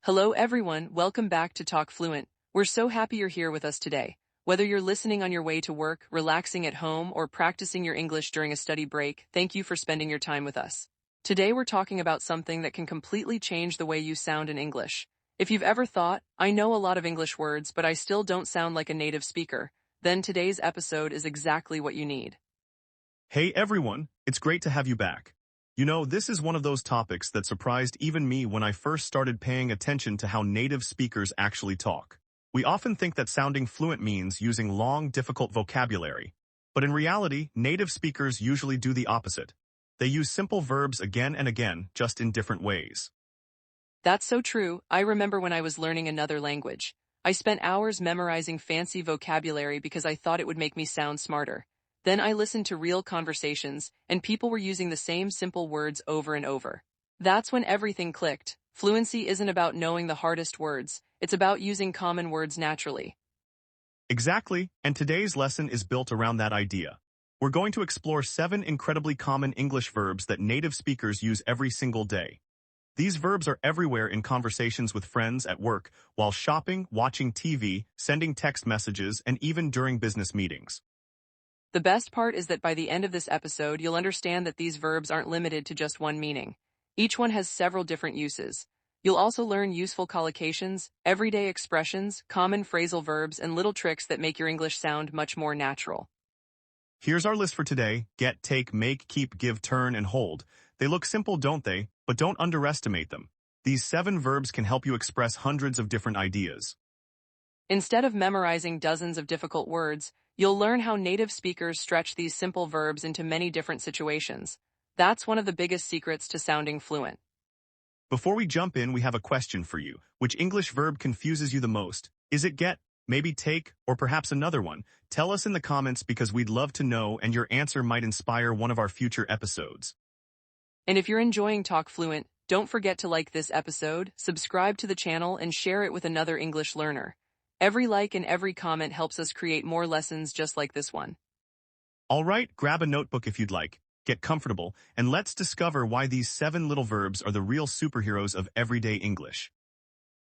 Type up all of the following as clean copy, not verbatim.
Hello everyone, welcome back to Talk Fluent. We're so happy you're here with us today. Whether you're listening on your way to work, relaxing at home, or practicing your English during a study break, thank you for spending your time with us. Today we're talking about something that can completely change the way you sound in English. If you've ever thought, I know a lot of English words, but I still don't sound like a native speaker, then today's episode is exactly what you need. Hey everyone, it's great to have you back. You know, this is one of those topics that surprised even me when I first started paying attention to how native speakers actually talk. We often think that sounding fluent means using long, difficult vocabulary. But in reality, native speakers usually do the opposite. They use simple verbs again and again, just in different ways. That's so true. I remember when I was learning another language. I spent hours memorizing fancy vocabulary because I thought it would make me sound smarter. Then I listened to real conversations, and people were using the same simple words over and over. That's when everything clicked. Fluency isn't about knowing the hardest words, it's about using common words naturally. Exactly, and today's lesson is built around that idea. We're going to explore 7 incredibly common English verbs that native speakers use every single day. These verbs are everywhere in conversations with friends at work, while shopping, watching TV, sending text messages, and even during business meetings. The best part is that by the end of this episode, you'll understand that these verbs aren't limited to just one meaning. Each one has several different uses. You'll also learn useful collocations, everyday expressions, common phrasal verbs, and little tricks that make your English sound much more natural. Here's our list for today: get, take, make, keep, give, turn, and hold. They look simple, don't they? But don't underestimate them. These 7 verbs can help you express hundreds of different ideas. Instead of memorizing dozens of difficult words, you'll learn how native speakers stretch these simple verbs into many different situations. That's one of the biggest secrets to sounding fluent. Before we jump in, we have a question for you. Which English verb confuses you the most? Is it get, maybe take, or perhaps another one? Tell us in the comments because we'd love to know, and your answer might inspire one of our future episodes. And if you're enjoying Talk Fluent, don't forget to like this episode, subscribe to the channel, and share it with another English learner. Every like and every comment helps us create more lessons just like this one. All right, grab a notebook if you'd like, get comfortable, and let's discover why these 7 little verbs are the real superheroes of everyday English.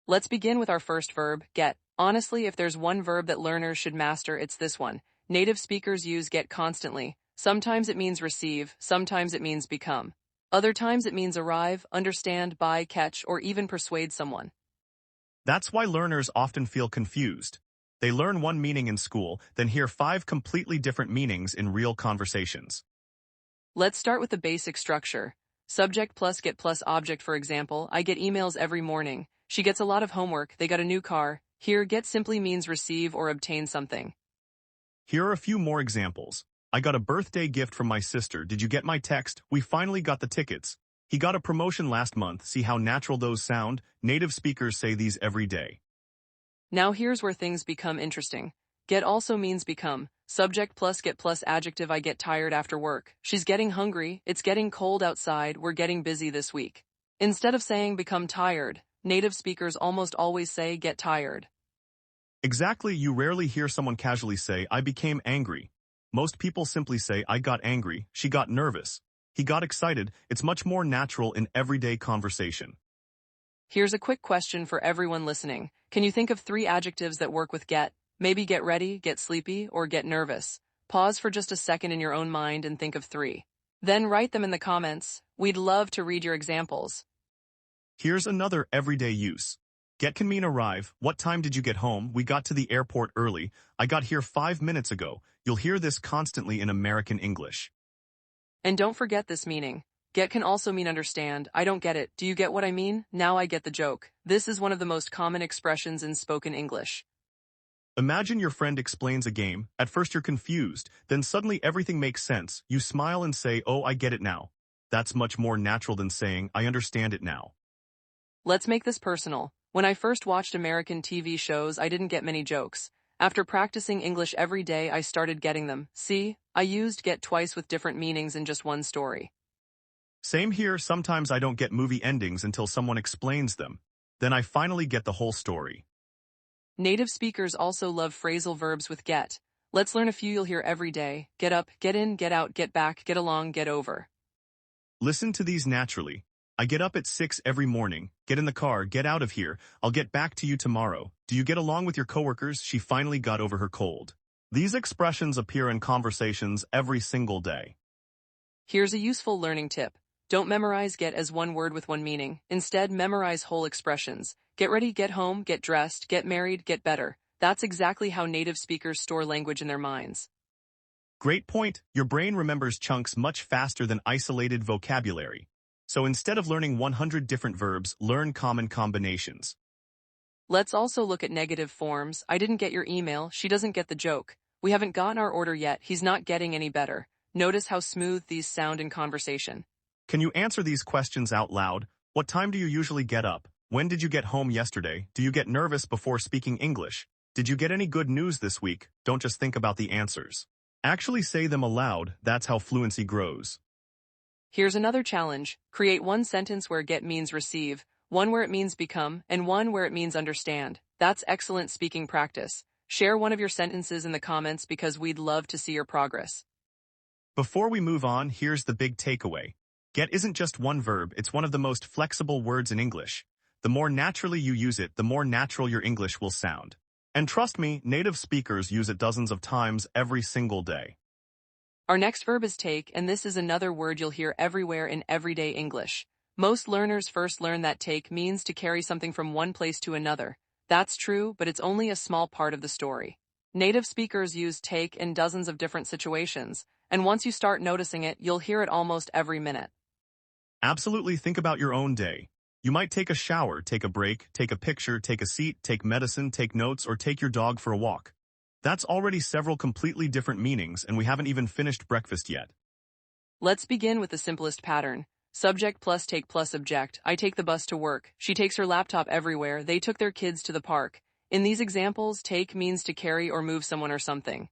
Let's begin with our first verb, get. Honestly, if there's one verb that learners should master, it's this one. Native speakers use get constantly. Sometimes it means receive, sometimes it means become. Other times it means arrive, understand, buy, catch, or even persuade someone. That's why learners often feel confused. They learn one meaning in school, then hear 5 completely different meanings in real conversations. Let's start with the basic structure. Subject plus get plus object, for example. I get emails every morning. She gets a lot of homework. They got a new car. Here, get simply means receive or obtain something. Here are a few more examples. I got a birthday gift from my sister. Did you get my text? We finally got the tickets. He got a promotion last month. See how natural those sound? Native speakers say these every day. Now here's where things become interesting. Get also means become. Subject plus get plus adjective. I get tired after work. She's getting hungry. It's getting cold outside. We're getting busy this week. Instead of saying become tired, native speakers almost always say get tired. Exactly, you rarely hear someone casually say, I became angry. Most people simply say, I got angry, she got nervous. He got excited. It's much more natural in everyday conversation. Here's a quick question for everyone listening. Can you think of 3 adjectives that work with get? Maybe get ready, get sleepy, or get nervous. Pause for just a second in your own mind and think of 3. Then write them in the comments. We'd love to read your examples. Here's another everyday use. Get can mean arrive. What time did you get home? We got to the airport early. I got here 5 minutes ago. You'll hear this constantly in American English. And don't forget this meaning. Get can also mean understand. I don't get it. Do you get what I mean? Now I get the joke. This is one of the most common expressions in spoken English. Imagine your friend explains a game. At first you're confused. Then suddenly everything makes sense. You smile and say, oh, I get it now. That's much more natural than saying, I understand it now. Let's make this personal. When I first watched American TV shows, I didn't get many jokes. After practicing English every day, I started getting them. See, I used get twice with different meanings in just one story. Same here. Sometimes I don't get movie endings until someone explains them. Then I finally get the whole story. Native speakers also love phrasal verbs with get. Let's learn a few you'll hear every day. Get up, get in, get out, get back, get along, get over. Listen to these naturally. I get up at 6 every morning, get in the car, get out of here, I'll get back to you tomorrow. Do you get along with your coworkers? She finally got over her cold. These expressions appear in conversations every single day. Here's a useful learning tip. Don't memorize get as one word with one meaning. Instead, memorize whole expressions. Get ready, get home, get dressed, get married, get better. That's exactly how native speakers store language in their minds. Great point. Your brain remembers chunks much faster than isolated vocabulary. So instead of learning 100 different verbs, learn common combinations. Let's also look at negative forms. I didn't get your email, she doesn't get the joke. We haven't gotten our order yet, he's not getting any better. Notice how smooth these sound in conversation. Can you answer these questions out loud? What time do you usually get up? When did you get home yesterday? Do you get nervous before speaking English? Did you get any good news this week? Don't just think about the answers. Actually say them aloud. That's how fluency grows. Here's another challenge. Create one sentence where get means receive, one where it means become, and one where it means understand. That's excellent speaking practice. Share one of your sentences in the comments because we'd love to see your progress. Before we move on, here's the big takeaway. Get isn't just one verb, it's one of the most flexible words in English. The more naturally you use it, the more natural your English will sound. And trust me, native speakers use it dozens of times every single day. Our next verb is take, and this is another word you'll hear everywhere in everyday English. Most learners first learn that take means to carry something from one place to another. That's true, but it's only a small part of the story. Native speakers use take in dozens of different situations, and once you start noticing it, you'll hear it almost every minute. Absolutely, think about your own day. You might take a shower, take a break, take a picture, take a seat, take medicine, take notes, or take your dog for a walk. That's already several completely different meanings, and we haven't even finished breakfast yet. Let's begin with the simplest pattern. Subject plus take plus object. I take the bus to work. She takes her laptop everywhere. They took their kids to the park. In these examples, take means to carry or move someone or something.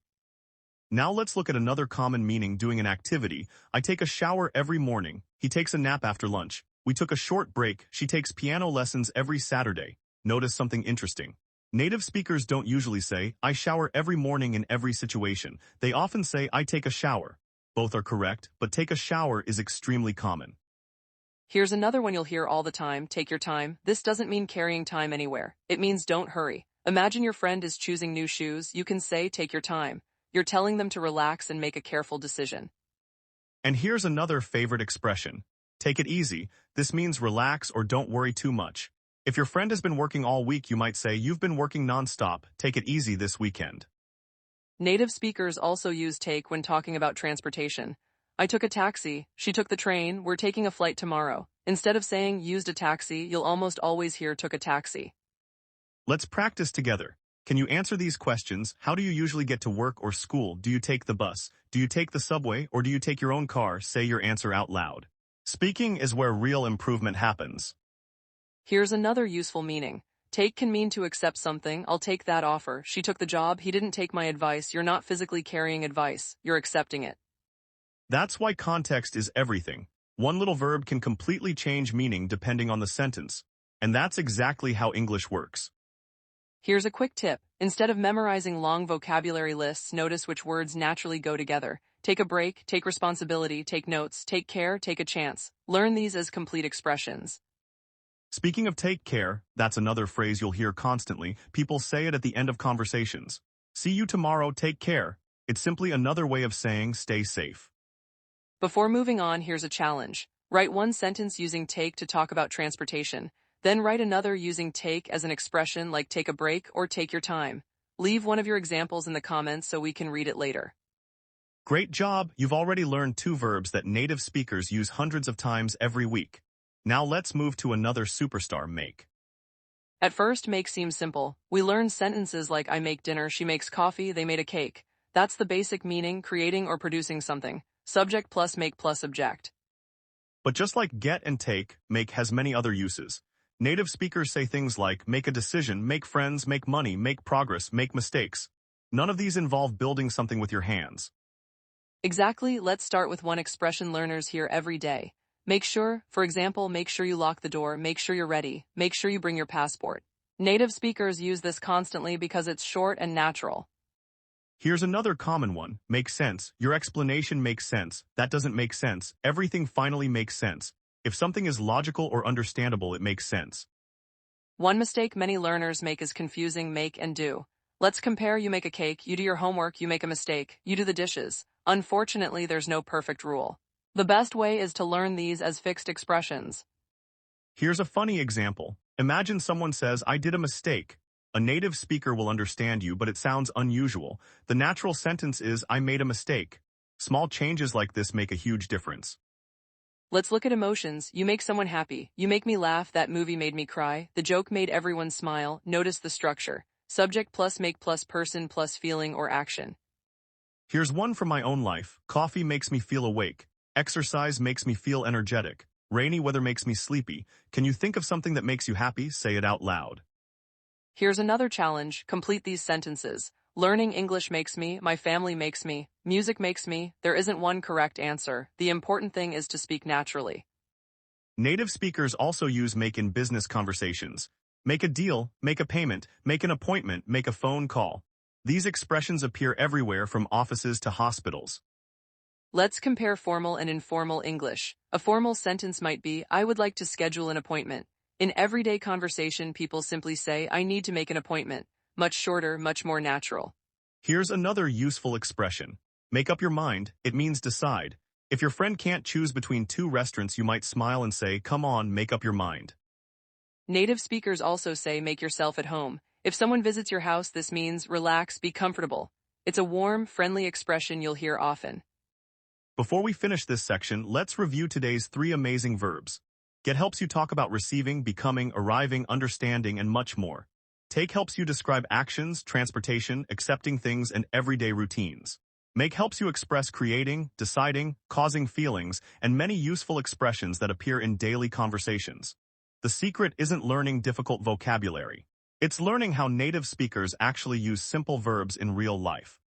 Now let's look at another common meaning doing an activity. I take a shower every morning. He takes a nap after lunch. We took a short break. She takes piano lessons every Saturday. Notice something interesting. Native speakers don't usually say, I shower every morning in every situation. They often say, I take a shower. Both are correct, but take a shower is extremely common. Here's another one you'll hear all the time, take your time. This doesn't mean carrying time anywhere. It means don't hurry. Imagine your friend is choosing new shoes. You can say, take your time. You're telling them to relax and make a careful decision. And here's another favorite expression. Take it easy. This means relax or don't worry too much. If your friend has been working all week, you might say, you've been working nonstop. Take it easy this weekend. Native speakers also use take when talking about transportation. I took a taxi, she took the train, we're taking a flight tomorrow. Instead of saying used a taxi, you'll almost always hear took a taxi. Let's practice together. Can you answer these questions? How do you usually get to work or school? Do you take the bus? Do you take the subway? Or do you take your own car? Say your answer out loud. Speaking is where real improvement happens. Here's another useful meaning. Take can mean to accept something. I'll take that offer. She took the job. He didn't take my advice. You're not physically carrying advice. You're accepting it. That's why context is everything. One little verb can completely change meaning depending on the sentence. And that's exactly how English works. Here's a quick tip. Instead of memorizing long vocabulary lists, notice which words naturally go together. Take a break, take responsibility, take notes, take care, take a chance. Learn these as complete expressions. Speaking of take care, that's another phrase you'll hear constantly. People say it at the end of conversations. See you tomorrow, take care. It's simply another way of saying stay safe. Before moving on, here's a challenge. Write one sentence using take to talk about transportation. Then write another using take as an expression like take a break or take your time. Leave one of your examples in the comments so we can read it later. Great job! You've already learned 2 verbs that native speakers use hundreds of times every week. Now let's move to another superstar, make. At first, make seems simple. We learn sentences like I make dinner, she makes coffee, they made a cake. That's the basic meaning, creating or producing something. Subject plus make plus object. But just like get and take, make has many other uses. Native speakers say things like make a decision, make friends, make money, make progress, make mistakes. None of these involve building something with your hands. Exactly, let's start with one expression learners hear every day. Make sure, for example, make sure you lock the door, make sure you're ready, make sure you bring your passport. Native speakers use this constantly because it's short and natural. Here's another common one, make sense. Your explanation makes sense. That doesn't make sense. Everything finally makes sense. If something is logical or understandable, it makes sense. One mistake many learners make is confusing make and do. Let's compare: you make a cake, you do your homework, you make a mistake, you do the dishes. Unfortunately, there's no perfect rule. The best way is to learn these as fixed expressions. Here's a funny example. Imagine someone says, I did a mistake. A native speaker will understand you, but it sounds unusual. The natural sentence is, I made a mistake. Small changes like this make a huge difference. Let's look at emotions. You make someone happy. You make me laugh. That movie made me cry. The joke made everyone smile. Notice the structure. Subject plus make plus person plus feeling or action. Here's one from my own life. Coffee makes me feel awake. Exercise makes me feel energetic. Rainy weather makes me sleepy. Can you think of something that makes you happy? Say it out loud. Here's another challenge. Complete these sentences. Learning English makes me, my family makes me, music makes me. There isn't one correct answer. The important thing is to speak naturally. Native speakers also use make in business conversations. Make a deal, make a payment, make an appointment, make a phone call. These expressions appear everywhere from offices to hospitals. Let's compare formal and informal English. A formal sentence might be, I would like to schedule an appointment. In everyday conversation, people simply say, I need to make an appointment. Much shorter, much more natural. Here's another useful expression. Make up your mind. It means decide. If your friend can't choose between two restaurants, you might smile and say, come on, make up your mind. Native speakers also say, make yourself at home. If someone visits your house, this means relax, be comfortable. It's a warm, friendly expression you'll hear often. Before we finish this section, let's review today's 3 amazing verbs. Get helps you talk about receiving, becoming, arriving, understanding, and much more. Take helps you describe actions, transportation, accepting things, and everyday routines. Make helps you express creating, deciding, causing feelings, and many useful expressions that appear in daily conversations. The secret isn't learning difficult vocabulary. It's learning how native speakers actually use simple verbs in real life.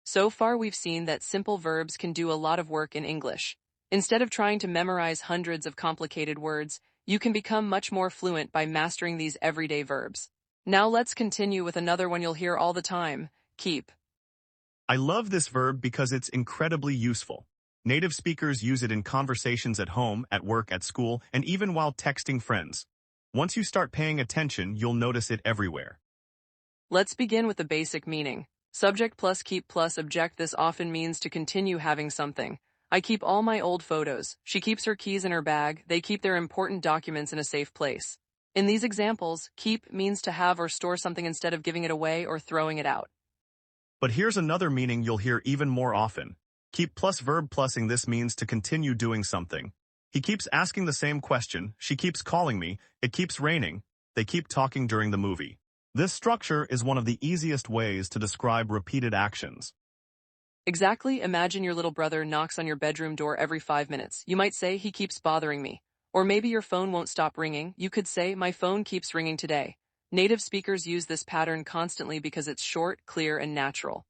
So far, we've seen that simple verbs can do a lot of work in English. Instead of trying to memorize hundreds of complicated words, you can become much more fluent by mastering these everyday verbs. Now let's continue with another one you'll hear all the time: keep. I love this verb because it's incredibly useful. Native speakers use it in conversations at home, at work, at school, and even while texting friends. Once you start paying attention, you'll notice it everywhere. Let's begin with the basic meaning. Subject plus keep plus object. This often means to continue having something. I keep all my old photos. She keeps her keys in her bag. They keep their important documents in a safe place. In these examples, keep means to have or store something instead of giving it away or throwing it out. But here's another meaning you'll hear even more often. Keep plus verb plusing. This means to continue doing something. He keeps asking the same question. She keeps calling me. It keeps raining. They keep talking during the movie. This structure is one of the easiest ways to describe repeated actions. Exactly. Imagine your little brother knocks on your bedroom door every 5 minutes. You might say, he keeps bothering me. Or maybe your phone won't stop ringing. You could say, my phone keeps ringing today. Native speakers use this pattern constantly because it's short, clear, and natural.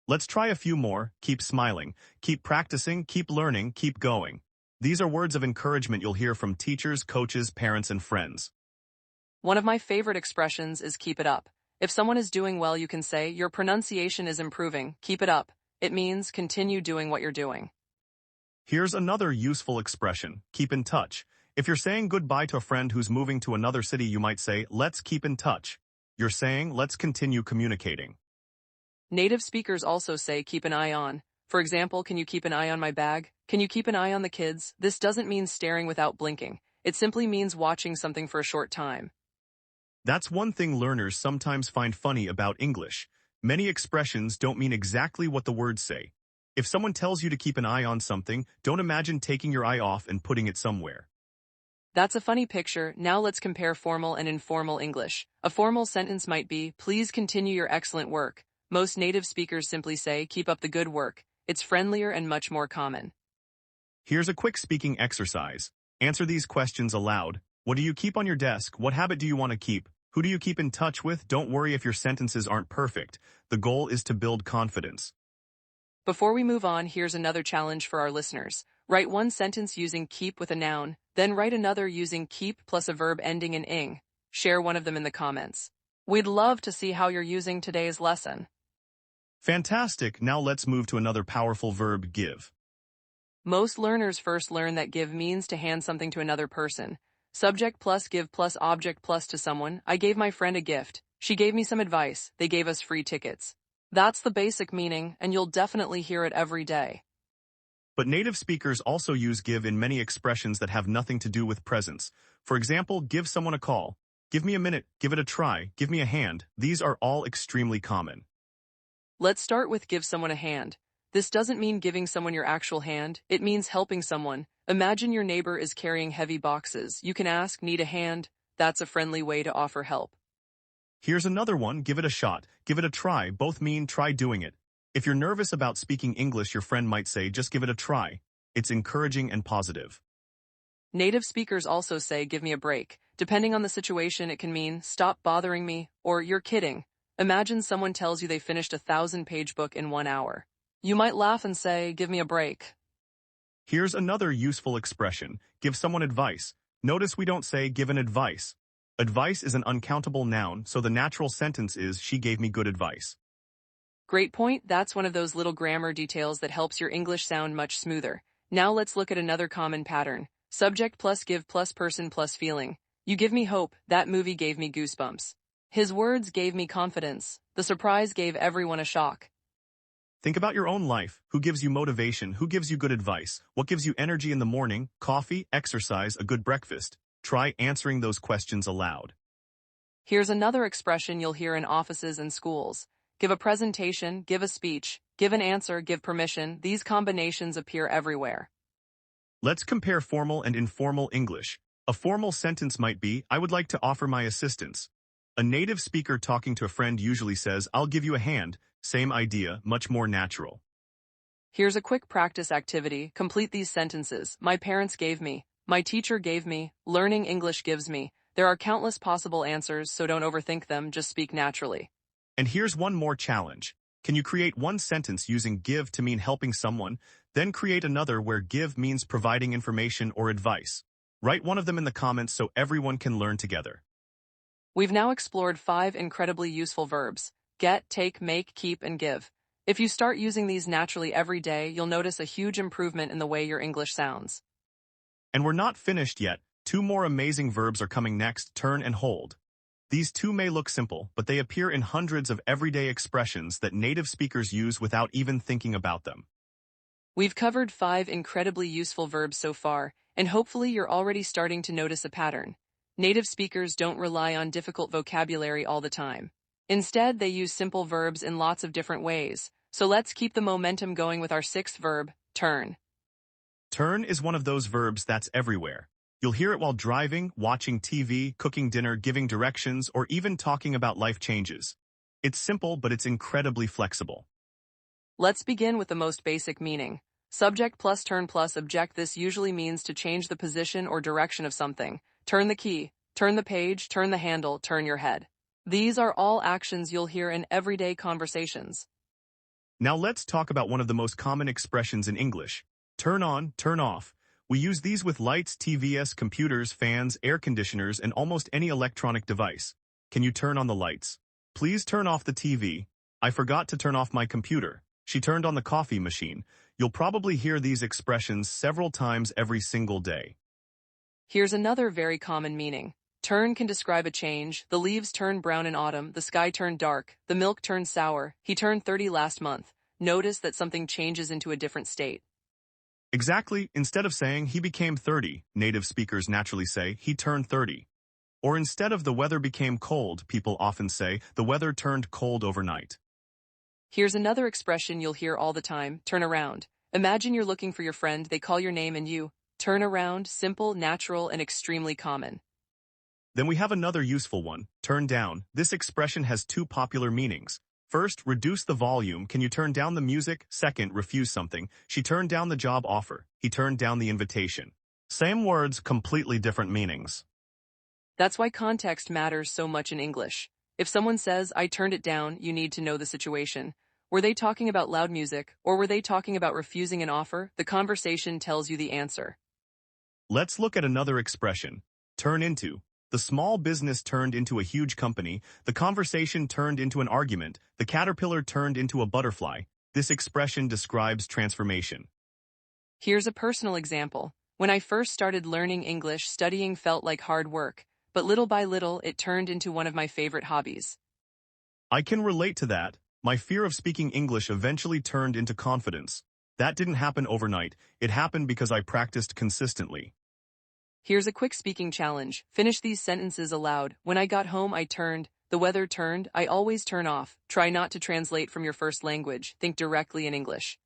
Let's try a few more. Keep smiling. Keep practicing. Keep learning. Keep going. These are words of encouragement you'll hear from teachers, coaches, parents, and friends. One of my favorite expressions is keep it up. If someone is doing well, you can say, your pronunciation is improving. Keep it up. It means continue doing what you're doing. Here's another useful expression. Keep in touch. If you're saying goodbye to a friend who's moving to another city, you might say, let's keep in touch. You're saying, let's continue communicating. Native speakers also say, keep an eye on. For example, can you keep an eye on my bag? Can you keep an eye on the kids? This doesn't mean staring without blinking. It simply means watching something for a short time. That's one thing learners sometimes find funny about English. Many expressions don't mean exactly what the words say. If someone tells you to keep an eye on something, don't imagine taking your eye off and putting it somewhere. That's a funny picture. Now let's compare formal and informal English. A formal sentence might be, please continue your excellent work. Most native speakers simply say, keep up the good work. It's friendlier and much more common. Here's a quick speaking exercise. Answer these questions aloud. What do you keep on your desk? What habit do you want to keep? Who do you keep in touch with? Don't worry if your sentences aren't perfect. The goal is to build confidence. Before we move on, here's another challenge for our listeners. Write one sentence using keep with a noun, then write another using keep plus a verb ending in ing. Share one of them in the comments. We'd love to see how you're using today's lesson. Fantastic. Now let's move to another powerful verb, give. Most learners first learn that give means to hand something to another person. Subject plus give plus object plus to someone. I gave my friend a gift. She gave me some advice. They gave us free tickets. That's the basic meaning, and you'll definitely hear it every day. But native speakers also use give in many expressions that have nothing to do with presence. For example, give someone a call. Give me a minute, give it a try, give me a hand. These are all extremely common. Let's start with give someone a hand. This doesn't mean giving someone your actual hand, it means helping someone. Imagine your neighbor is carrying heavy boxes. You can ask, need a hand? That's a friendly way to offer help. Here's another one, give it a shot, give it a try. Both mean try doing it. If you're nervous about speaking English, your friend might say, just give it a try. It's encouraging and positive. Native speakers also say, give me a break. Depending on the situation, it can mean, stop bothering me, or you're kidding. Imagine someone tells you they finished a 1,000-page book in 1 hour. You might laugh and say, give me a break. Here's another useful expression, give someone advice. Notice we don't say give an advice. Advice is an uncountable noun, so the natural sentence is, she gave me good advice. Great point. That's one of those little grammar details that helps your English sound much smoother. Now let's look at another common pattern. Subject plus give plus person plus feeling. You give me hope. That movie gave me goosebumps. His words gave me confidence. The surprise gave everyone a shock. Think about your own life. Who gives you motivation? Who gives you good advice? What gives you energy in the morning? Coffee, exercise, a good breakfast. Try answering those questions aloud. Here's another expression you'll hear in offices and schools. Give a presentation, give a speech, give an answer, give permission. These combinations appear everywhere. Let's compare formal and informal English. A formal sentence might be, I would like to offer my assistance. A native speaker talking to a friend usually says, I'll give you a hand. Same idea, much more natural. Here's a quick practice activity. Complete these sentences. My parents gave me. My teacher gave me. Learning English gives me. There are countless possible answers, so don't overthink them, just speak naturally. And here's one more challenge. Can you create one sentence using give to mean helping someone, then create another where give means providing information or advice? Write one of them in the comments so everyone can learn together. We've now explored 5 incredibly useful verbs: get, take, make, keep, and give. If you start using these naturally every day, you'll notice a huge improvement in the way your English sounds. And we're not finished yet. 2 more amazing verbs are coming next, turn and hold. These 2 may look simple, but they appear in hundreds of everyday expressions that native speakers use without even thinking about them. We've covered 5 incredibly useful verbs so far, and hopefully you're already starting to notice a pattern. Native speakers don't rely on difficult vocabulary all the time. Instead, they use simple verbs in lots of different ways. So let's keep the momentum going with our 6th verb, turn. Turn is one of those verbs that's everywhere. You'll hear it while driving, watching TV, cooking dinner, giving directions, or even talking about life changes. It's simple, but it's incredibly flexible. Let's begin with the most basic meaning. Subject plus turn plus object. This usually means to change the position or direction of something. Turn the key, turn the page, turn the handle, turn your head. These are all actions you'll hear in everyday conversations. Now let's talk about one of the most common expressions in English. Turn on, turn off. We use these with lights, TVs, computers, fans, air conditioners, and almost any electronic device. Can you turn on the lights? Please turn off the TV. I forgot to turn off my computer. She turned on the coffee machine. You'll probably hear these expressions several times every single day. Here's another very common meaning. Turn can describe a change. The leaves turned brown in autumn, the sky turned dark, the milk turned sour, he turned 30 last month. Notice that something changes into a different state. Exactly, instead of saying he became 30, native speakers naturally say he turned 30. Or instead of the weather became cold, people often say the weather turned cold overnight. Here's another expression you'll hear all the time, turn around. Imagine you're looking for your friend, they call your name and you turn around. Simple, natural, and extremely common. Then we have another useful one, turn down. This expression has 2 popular meanings. First, reduce the volume. Can you turn down the music? Second, refuse something. She turned down the job offer. He turned down the invitation. Same words, completely different meanings. That's why context matters so much in English. If someone says, I turned it down, you need to know the situation. Were they talking about loud music, or were they talking about refusing an offer? The conversation tells you the answer. Let's look at another expression, turn into. The small business turned into a huge company. The conversation turned into an argument. The caterpillar turned into a butterfly. This expression describes transformation. Here's a personal example. When I first started learning English, studying felt like hard work, but little by little it turned into one of my favorite hobbies. I can relate to that. My fear of speaking English eventually turned into confidence. That didn't happen overnight. It happened because I practiced consistently. Here's a quick speaking challenge. Finish these sentences aloud. When I got home, I turned. The weather turned. I always turn off. Try not to translate from your first language. Think directly in English.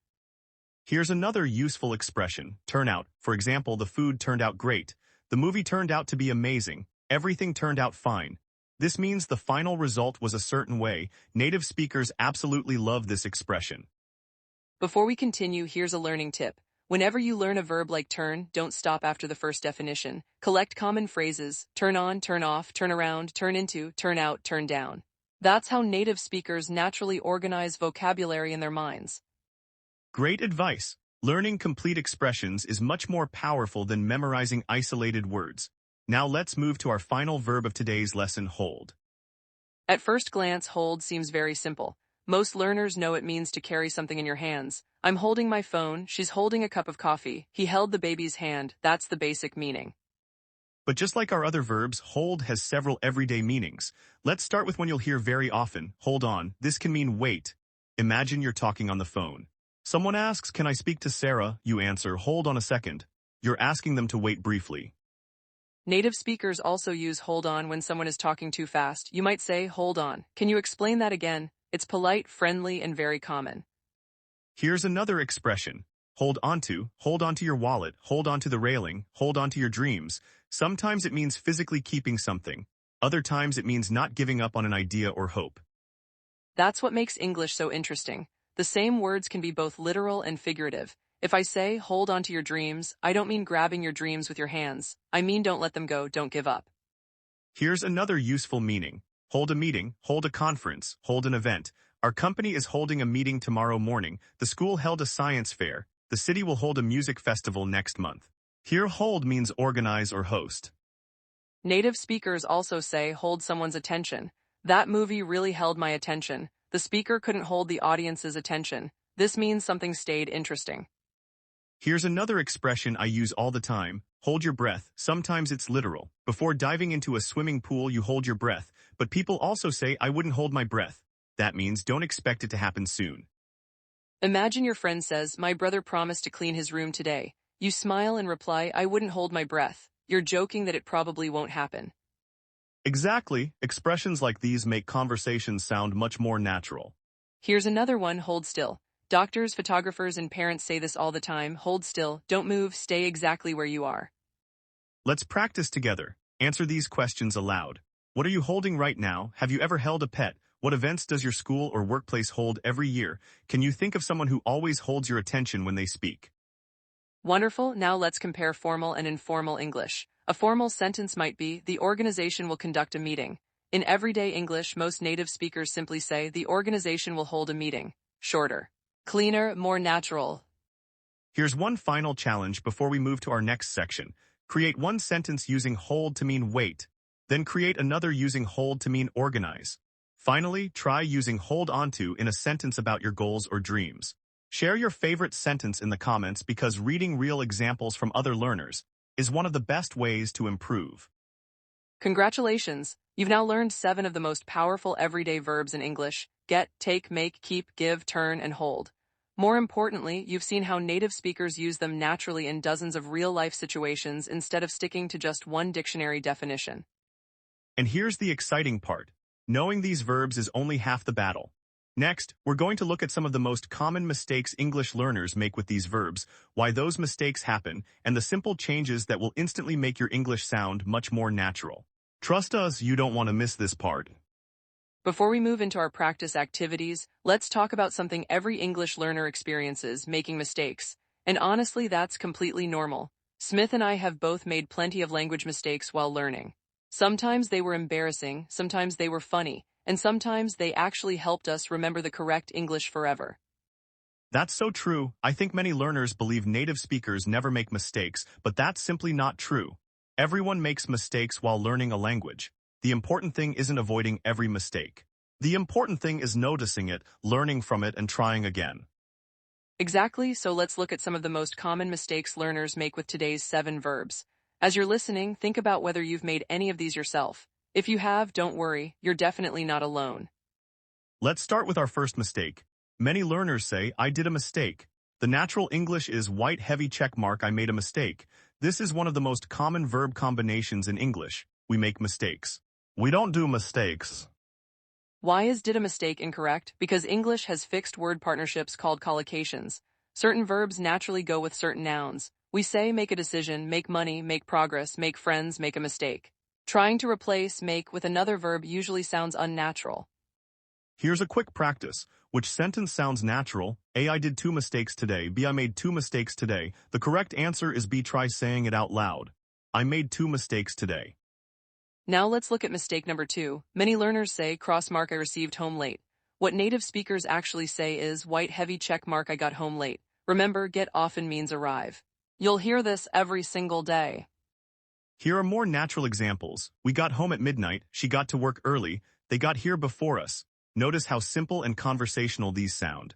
Here's another useful expression, turn out. For example, the food turned out great. The movie turned out to be amazing. Everything turned out fine. This means the final result was a certain way. Native speakers absolutely love this expression. Before we continue, here's a learning tip. Whenever you learn a verb like turn, don't stop after the first definition. Collect common phrases, turn on, turn off, turn around, turn into, turn out, turn down. That's how native speakers naturally organize vocabulary in their minds. Great advice. Learning complete expressions is much more powerful than memorizing isolated words. Now let's move to our final verb of today's lesson, hold. At first glance, hold seems very simple. Most learners know it means to carry something in your hands. I'm holding my phone, she's holding a cup of coffee, he held the baby's hand, that's the basic meaning. But just like our other verbs, hold has several everyday meanings. Let's start with one you'll hear very often, hold on. This can mean wait. Imagine you're talking on the phone. Someone asks, can I speak to Sarah? You answer, hold on a second. You're asking them to wait briefly. Native speakers also use hold on when someone is talking too fast. You might say, hold on. Can you explain that again? It's polite, friendly, and very common. Here's another expression. Hold onto your wallet, hold onto the railing, hold onto your dreams. Sometimes it means physically keeping something. Other times it means not giving up on an idea or hope. That's what makes English so interesting. The same words can be both literal and figurative. If I say, hold on to your dreams, I don't mean grabbing your dreams with your hands. I mean don't let them go, don't give up. Here's another useful meaning. Hold a meeting, hold a conference, hold an event. Our company is holding a meeting tomorrow morning. The school held a science fair. The city will hold a music festival next month. Here, hold means organize or host. Native speakers also say, hold someone's attention. That movie really held my attention. The speaker couldn't hold the audience's attention. This means something stayed interesting. Here's another expression I use all the time. Hold your breath. Sometimes it's literal. Before diving into a swimming pool, you hold your breath. But people also say, I wouldn't hold my breath. That means don't expect it to happen soon. Imagine your friend says, my brother promised to clean his room today. You smile and reply, I wouldn't hold my breath. You're joking that it probably won't happen. Exactly. Expressions like these make conversations sound much more natural. Here's another one, hold still. Doctors, photographers, and parents say this all the time. Hold still, don't move, stay exactly where you are. Let's practice together. Answer these questions aloud. What are you holding right now? Have you ever held a pet? What events does your school or workplace hold every year? Can you think of someone who always holds your attention when they speak? Wonderful, now let's compare formal and informal English. A formal sentence might be, the organization will conduct a meeting. In everyday English, most native speakers simply say, the organization will hold a meeting. Shorter. Cleaner, more natural. Here's one final challenge before we move to our next section. Create one sentence using hold to mean wait. Then create another using hold to mean organize. Finally, try using hold onto in a sentence about your goals or dreams. Share your favorite sentence in the comments because reading real examples from other learners is one of the best ways to improve. Congratulations! You've now learned 7 of the most powerful everyday verbs in English: get, take, make, keep, give, turn, and hold. More importantly, you've seen how native speakers use them naturally in dozens of real-life situations instead of sticking to just one dictionary definition. And here's the exciting part. Knowing these verbs is only half the battle. Next, we're going to look at some of the most common mistakes English learners make with these verbs, why those mistakes happen, and the simple changes that will instantly make your English sound much more natural. Trust us, you don't want to miss this part. Before we move into our practice activities, let's talk about something every English learner experiences, making mistakes. And honestly, that's completely normal. Smith and I have both made plenty of language mistakes while learning. Sometimes they were embarrassing, sometimes they were funny, and sometimes they actually helped us remember the correct English forever. That's so true. I think many learners believe native speakers never make mistakes, but that's simply not true. Everyone makes mistakes while learning a language. The important thing isn't avoiding every mistake. The important thing is noticing it, learning from it, and trying again. Exactly, so let's look at some of the most common mistakes learners make with today's 7 verbs. As you're listening, think about whether you've made any of these yourself. If you have, don't worry, you're definitely not alone. Let's start with our first mistake. Many learners say, I did a mistake. The natural English is white heavy check mark, I made a mistake. This is one of the most common verb combinations in English. We make mistakes. We don't do mistakes. Why is did a mistake incorrect? Because English has fixed word partnerships called collocations. Certain verbs naturally go with certain nouns. We say make a decision, make money, make progress, make friends, make a mistake. Trying to replace make with another verb usually sounds unnatural. Here's a quick practice. Which sentence sounds natural? A. I did 2 mistakes today. B. I made 2 mistakes today. The correct answer is B. Try saying it out loud. I made 2 mistakes today. Now let's look at mistake number 2. Many learners say cross mark I received home late. What native speakers actually say is white heavy check mark I got home late. Remember, get often means arrive. You'll hear this every single day. Here are more natural examples. We got home at midnight. She got to work early. They got here before us. Notice how simple and conversational these sound.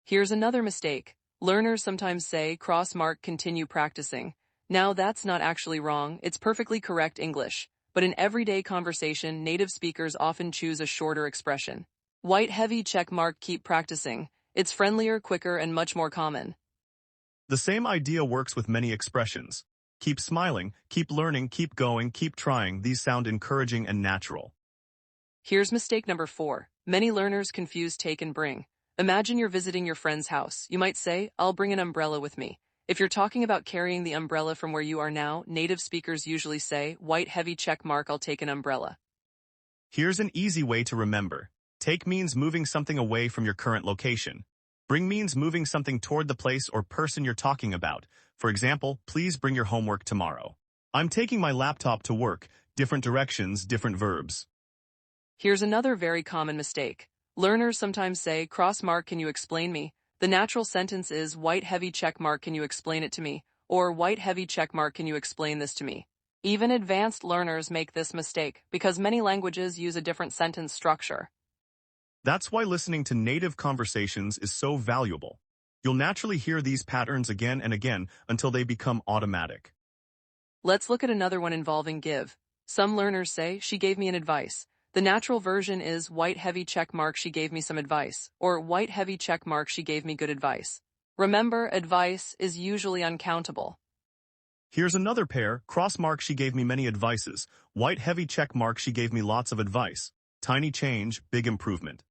Here's another mistake. Learners sometimes say cross mark continue practicing. Now that's not actually wrong, it's perfectly correct English. But in everyday conversation, native speakers often choose a shorter expression. White heavy check mark keep practicing. It's friendlier, quicker, and much more common. The same idea works with many expressions. Keep smiling, keep learning, keep going, keep trying. These sound encouraging and natural. Here's mistake number 4. Many learners confuse take and bring. Imagine you're visiting your friend's house. You might say, I'll bring an umbrella with me. If you're talking about carrying the umbrella from where you are now, native speakers usually say, white heavy check mark I'll take an umbrella. Here's an easy way to remember. Take means moving something away from your current location. Bring means moving something toward the place or person you're talking about. For example, please bring your homework tomorrow. I'm taking my laptop to work. Different directions, different verbs. Here's another very common mistake. Learners sometimes say, cross mark can you explain me? The natural sentence is white heavy check mark can you explain it to me? Or white heavy check mark can you explain this to me? Even advanced learners make this mistake because many languages use a different sentence structure. That's why listening to native conversations is so valuable. You'll naturally hear these patterns again and again until they become automatic. Let's look at another one involving give. Some learners say, she gave me an advice. The natural version is white heavy check mark she gave me some advice, or white heavy check mark she gave me good advice. Remember, advice is usually uncountable. Here's another pair, cross mark she gave me many advices, white heavy check mark she gave me lots of advice. Tiny change, big improvement.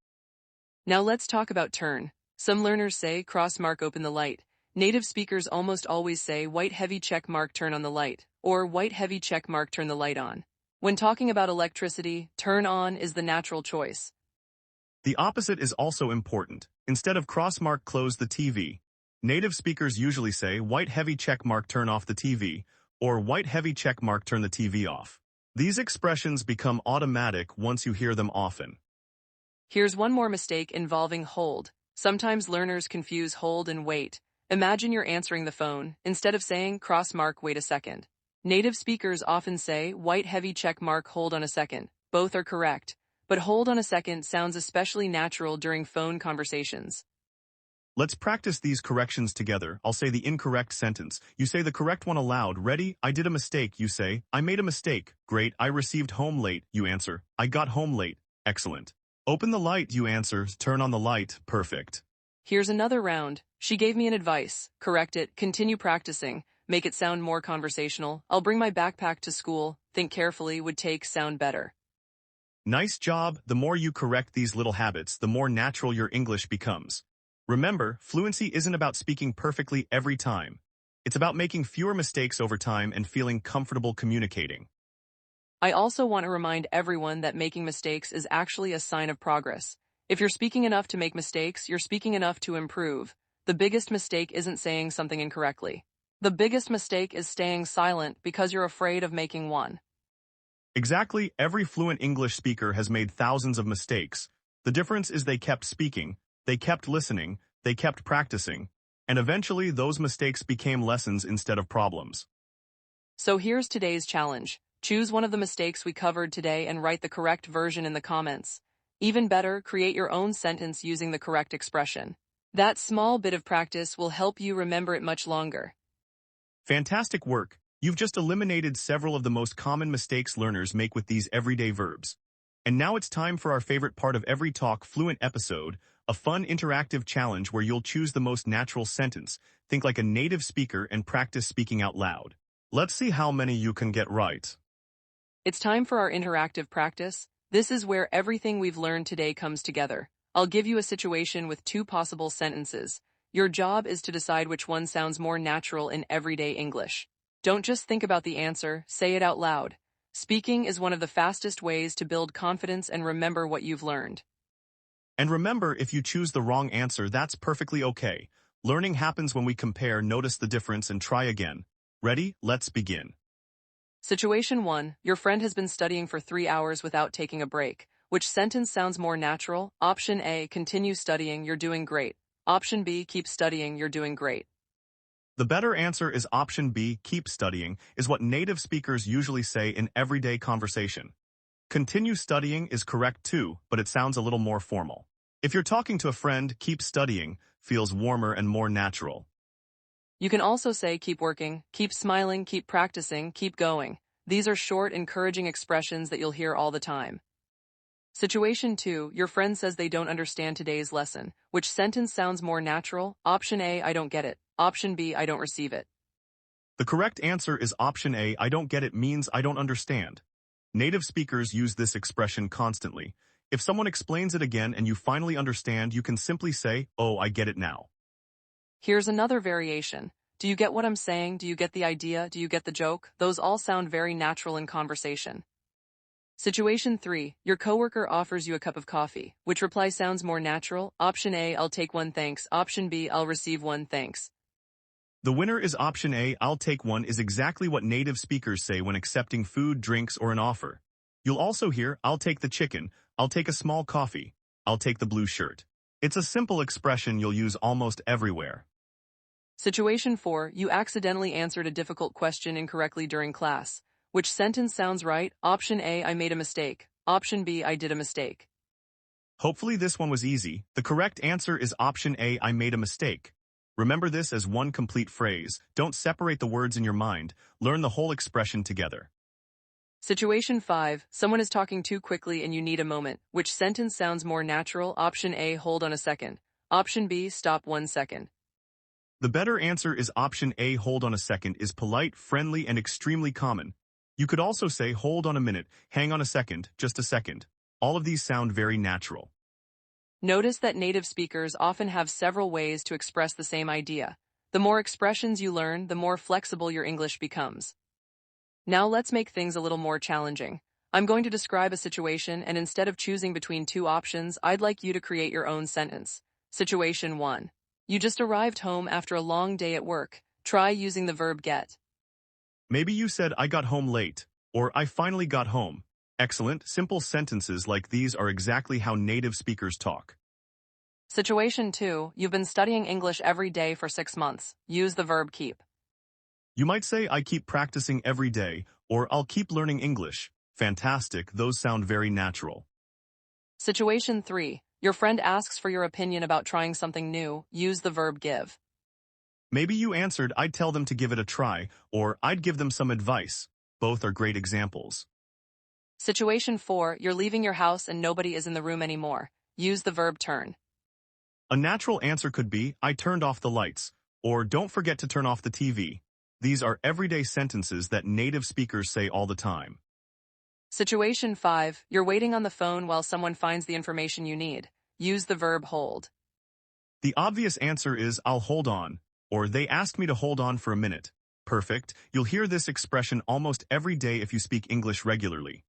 Now let's talk about turn. Some learners say cross mark open the light. Native speakers almost always say white heavy check mark turn on the light, or white heavy check mark turn the light on. When talking about electricity, turn on is the natural choice. The opposite is also important. Instead of cross mark close the TV, native speakers usually say white heavy check mark turn off the TV, or white heavy check mark turn the TV off. These expressions become automatic once you hear them often. Here's one more mistake involving hold. Sometimes learners confuse hold and wait. Imagine you're answering the phone. Instead of saying cross mark wait a second. Native speakers often say white heavy check mark hold on a second. Both are correct, but hold on a second sounds especially natural during phone conversations. Let's practice these corrections together. I'll say the incorrect sentence. You say the correct one aloud. Ready? I did a mistake. You say, I made a mistake. Great. I received home late. You answer, I got home late. Excellent. Open the light. You answer, turn on the light. Perfect. Here's another round. She gave me an advice. Correct it. Continue practicing. Make it sound more conversational. I'll bring my backpack to school. Think carefully would take sound better. Nice job. The more you correct these little habits, the more natural your English becomes. Remember, fluency isn't about speaking perfectly every time. It's about making fewer mistakes over time and feeling comfortable communicating. I also want to remind everyone that making mistakes is actually a sign of progress. If you're speaking enough to make mistakes, you're speaking enough to improve. The biggest mistake isn't saying something incorrectly. The biggest mistake is staying silent because you're afraid of making one. Exactly, every fluent English speaker has made thousands of mistakes. The difference is they kept speaking, they kept listening, they kept practicing, and eventually those mistakes became lessons instead of problems. So here's today's challenge. Choose one of the mistakes we covered today and write the correct version in the comments. Even better, create your own sentence using the correct expression. That small bit of practice will help you remember it much longer. Fantastic work. You've just eliminated several of the most common mistakes learners make with these everyday verbs. And now it's time for our favorite part of every Talk Fluent episode, a fun interactive challenge where you'll choose the most natural sentence, think like a native speaker, and practice speaking out loud. Let's see how many you can get right. It's time for our interactive practice. This is where everything we've learned today comes together. I'll give you a situation with two possible sentences. Your job is to decide which one sounds more natural in everyday English. Don't just think about the answer, say it out loud. Speaking is one of the fastest ways to build confidence and remember what you've learned. And remember, if you choose the wrong answer, that's perfectly okay. Learning happens when we compare, notice the difference, and try again. Ready? Let's begin. Situation 1. Your friend has been studying for 3 hours without taking a break. Which sentence sounds more natural? Option A, continue studying, you're doing great. Option B, keep studying, you're doing great. The better answer is option B, keep studying, is what native speakers usually say in everyday conversation. Continue studying is correct too, but it sounds a little more formal. If you're talking to a friend, keep studying feels warmer and more natural. You can also say keep working, keep smiling, keep practicing, keep going. These are short, encouraging expressions that you'll hear all the time. Situation 2. Your friend says they don't understand today's lesson. Which sentence sounds more natural? Option A, I don't get it. Option B, I don't receive it. The correct answer is option A, I don't get it means I don't understand. Native speakers use this expression constantly. If someone explains it again and you finally understand, you can simply say, oh, I get it now. Here's another variation. Do you get what I'm saying? Do you get the idea? Do you get the joke? Those all sound very natural in conversation. Situation 3. Your coworker offers you a cup of coffee. Which reply sounds more natural? Option A, I'll take one thanks. Option B, I'll receive one thanks. The winner is option A, I'll take one, is exactly what native speakers say when accepting food, drinks, or an offer. You'll also hear, I'll take the chicken, I'll take a small coffee, I'll take the blue shirt. It's a simple expression you'll use almost everywhere. Situation 4. You accidentally answered a difficult question incorrectly during class. Which sentence sounds right? Option A, I made a mistake. Option B, I did a mistake. Hopefully this one was easy. The correct answer is option A, I made a mistake. Remember this as one complete phrase. Don't separate the words in your mind. Learn the whole expression together. Situation 5. Someone is talking too quickly and you need a moment. Which sentence sounds more natural? Option A, hold on a second. Option B, stop 1 second. The better answer is option A, hold on a second, is polite, friendly, and extremely common. You could also say hold on a minute, hang on a second, just a second. All of these sound very natural. Notice that native speakers often have several ways to express the same idea. The more expressions you learn, the more flexible your English becomes. Now let's make things a little more challenging. I'm going to describe a situation, and instead of choosing between two options, I'd like you to create your own sentence. Situation 1. You just arrived home after a long day at work. Try using the verb get. Maybe you said I got home late, or I finally got home. Excellent, simple sentences like these are exactly how native speakers talk. Situation 2. You've been studying English every day for 6 months. Use the verb keep. You might say I keep practicing every day, or I'll keep learning English. Fantastic, those sound very natural. Situation 3. Your friend asks for your opinion about trying something new. Use the verb give. Maybe you answered I'd tell them to give it a try, or I'd give them some advice. Both are great examples. Situation 4. You're leaving your house and nobody is in the room anymore. Use the verb turn. A natural answer could be I turned off the lights, or don't forget to turn off the TV. These are everyday sentences that native speakers say all the time. Situation 5. You're waiting on the phone while someone finds the information you need. Use the verb hold. The obvious answer is I'll hold on, or they asked me to hold on for a minute. Perfect. You'll hear this expression almost every day if you speak English regularly.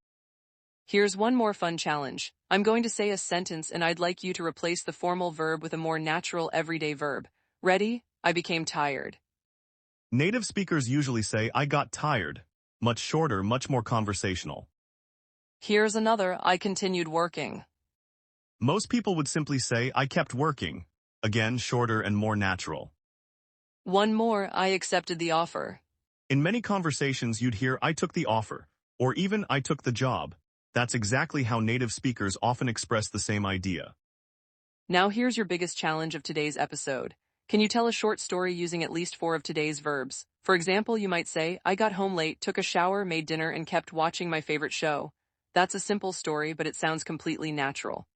Here's one more fun challenge. I'm going to say a sentence and I'd like you to replace the formal verb with a more natural everyday verb. Ready? I became tired. Native speakers usually say I got tired. Much shorter, much more conversational. Here's another. I continued working. Most people would simply say I kept working. Again, shorter and more natural. One more. I accepted the offer. In many conversations you'd hear I took the offer, or even I took the job. That's exactly how native speakers often express the same idea. Now here's your biggest challenge of today's episode. Can you tell a short story using at least 4 of today's verbs? For example, you might say, I got home late, took a shower, made dinner, and kept watching my favorite show. That's a simple story, but it sounds completely natural.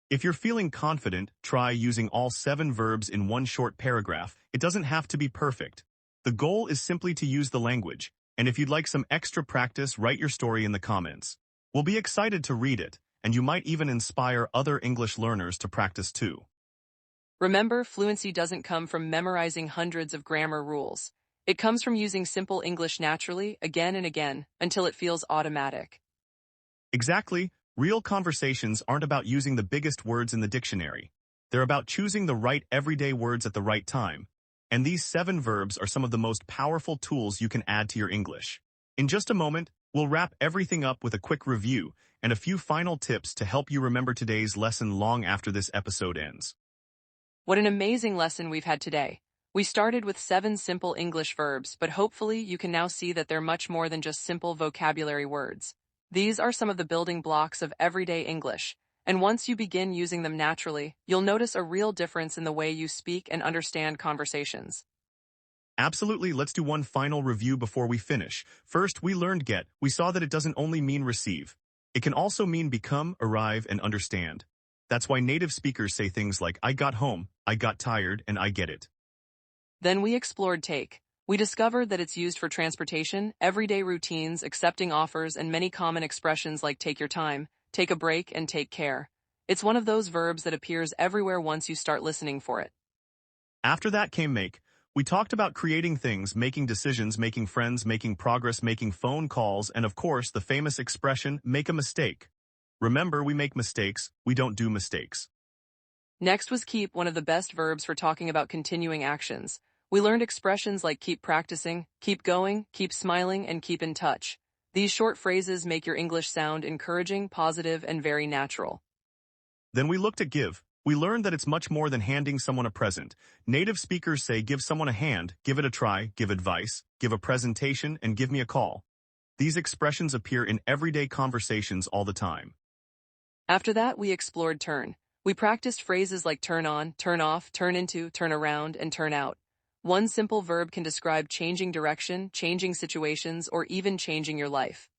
If you're feeling confident, try using all 7 verbs in one short paragraph. It doesn't have to be perfect. The goal is simply to use the language, and if you'd like some extra practice, write your story in the comments. We'll be excited to read it, and you might even inspire other English learners to practice too. Remember, fluency doesn't come from memorizing hundreds of grammar rules. It comes from using simple English naturally, again and again, until it feels automatic. Exactly. Real conversations aren't about using the biggest words in the dictionary. They're about choosing the right everyday words at the right time. And these 7 verbs are some of the most powerful tools you can add to your English. In just a moment, we'll wrap everything up with a quick review and a few final tips to help you remember today's lesson long after this episode ends. What an amazing lesson we've had today. We started with 7 simple English verbs, but hopefully you can now see that they're much more than just simple vocabulary words. These are some of the building blocks of everyday English, and once you begin using them naturally, you'll notice a real difference in the way you speak and understand conversations. Absolutely, let's do one final review before we finish. First, we learned get. We saw that it doesn't only mean receive. It can also mean become, arrive, and understand. That's why native speakers say things like, I got home, I got tired, and I get it. Then we explored take. We discovered that it's used for transportation, everyday routines, accepting offers, and many common expressions like take your time, take a break, and take care. It's one of those verbs that appears everywhere once you start listening for it. After that came make. We talked about creating things, making decisions, making friends, making progress, making phone calls, and of course, the famous expression, make a mistake. Remember, we make mistakes, we don't do mistakes. Next was keep, one of the best verbs for talking about continuing actions. We learned expressions like keep practicing, keep going, keep smiling, and keep in touch. These short phrases make your English sound encouraging, positive, and very natural. Then we looked at give. We learned that it's much more than handing someone a present. Native speakers say give someone a hand, give it a try, give advice, give a presentation, and give me a call. These expressions appear in everyday conversations all the time. After that, we explored turn. We practiced phrases like turn on, turn off, turn into, turn around, and turn out. One simple verb can describe changing direction, changing situations, or even changing your life.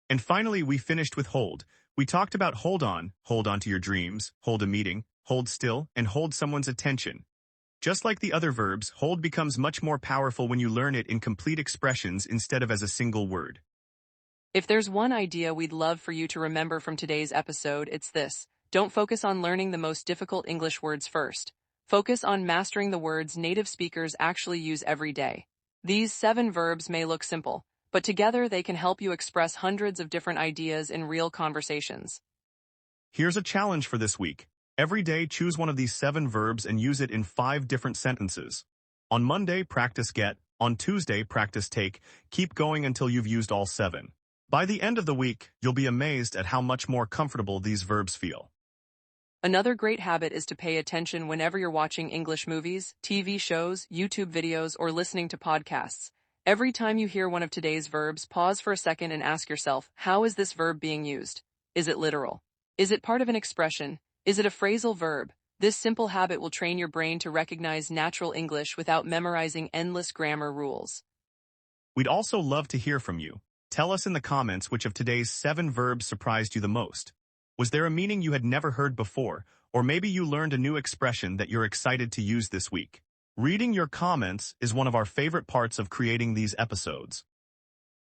And finally, we finished with hold. We talked about hold on to your dreams, hold a meeting, hold still, and hold someone's attention. Just like the other verbs, hold becomes much more powerful when you learn it in complete expressions instead of as a single word. If there's one idea we'd love for you to remember from today's episode, it's this. Don't focus on learning the most difficult English words first. Focus on mastering the words native speakers actually use every day. These 7 verbs may look simple, but together they can help you express hundreds of different ideas in real conversations. Here's a challenge for this week. Every day, choose one of these 7 verbs and use it in 5 different sentences. On Monday, practice get. On Tuesday, practice take. Keep going until you've used all 7. By the end of the week, you'll be amazed at how much more comfortable these verbs feel. Another great habit is to pay attention whenever you're watching English movies, TV shows, YouTube videos, or listening to podcasts. Every time you hear one of today's verbs, pause for a second and ask yourself, how is this verb being used? Is it literal? Is it part of an expression? Is it a phrasal verb? This simple habit will train your brain to recognize natural English without memorizing endless grammar rules. We'd also love to hear from you. Tell us in the comments which of today's 7 verbs surprised you the most. Was there a meaning you had never heard before, or maybe you learned a new expression that you're excited to use this week? Reading your comments is one of our favorite parts of creating these episodes.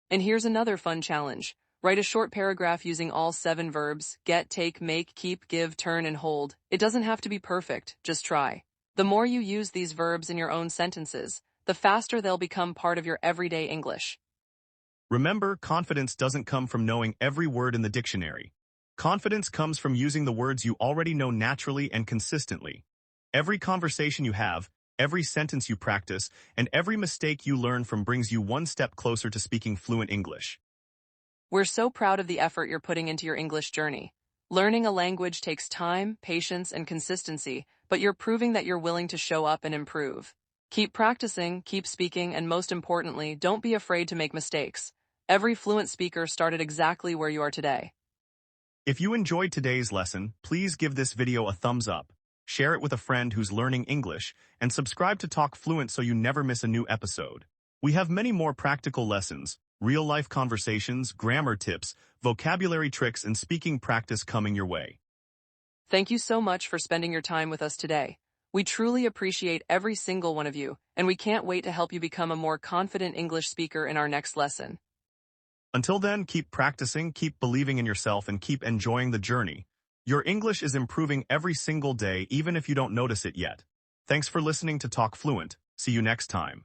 And here's another fun challenge. Write a short paragraph using all 7 verbs, get, take, make, keep, give, turn, and hold. It doesn't have to be perfect, just try. The more you use these verbs in your own sentences, the faster they'll become part of your everyday English. Remember, confidence doesn't come from knowing every word in the dictionary. Confidence comes from using the words you already know naturally and consistently. Every conversation you have, every sentence you practice, and every mistake you learn from brings you one step closer to speaking fluent English. We're so proud of the effort you're putting into your English journey. Learning a language takes time, patience, and consistency, but you're proving that you're willing to show up and improve. Keep practicing, keep speaking, and most importantly, don't be afraid to make mistakes. Every fluent speaker started exactly where you are today. If you enjoyed today's lesson, please give this video a thumbs up share it with a friend who's learning English, and subscribe to Talk Fluent so you never miss a new episode. We have many more practical lessons, real-life conversations, grammar tips, vocabulary tricks, and speaking practice coming your way. Thank you so much for spending your time with us today. We truly appreciate every single one of you, and we can't wait to help you become a more confident English speaker in our next lesson. Until then, keep practicing, keep believing in yourself, and keep enjoying the journey. Your English is improving every single day, even if you don't notice it yet. Thanks for listening to Talk Fluent. See you next time.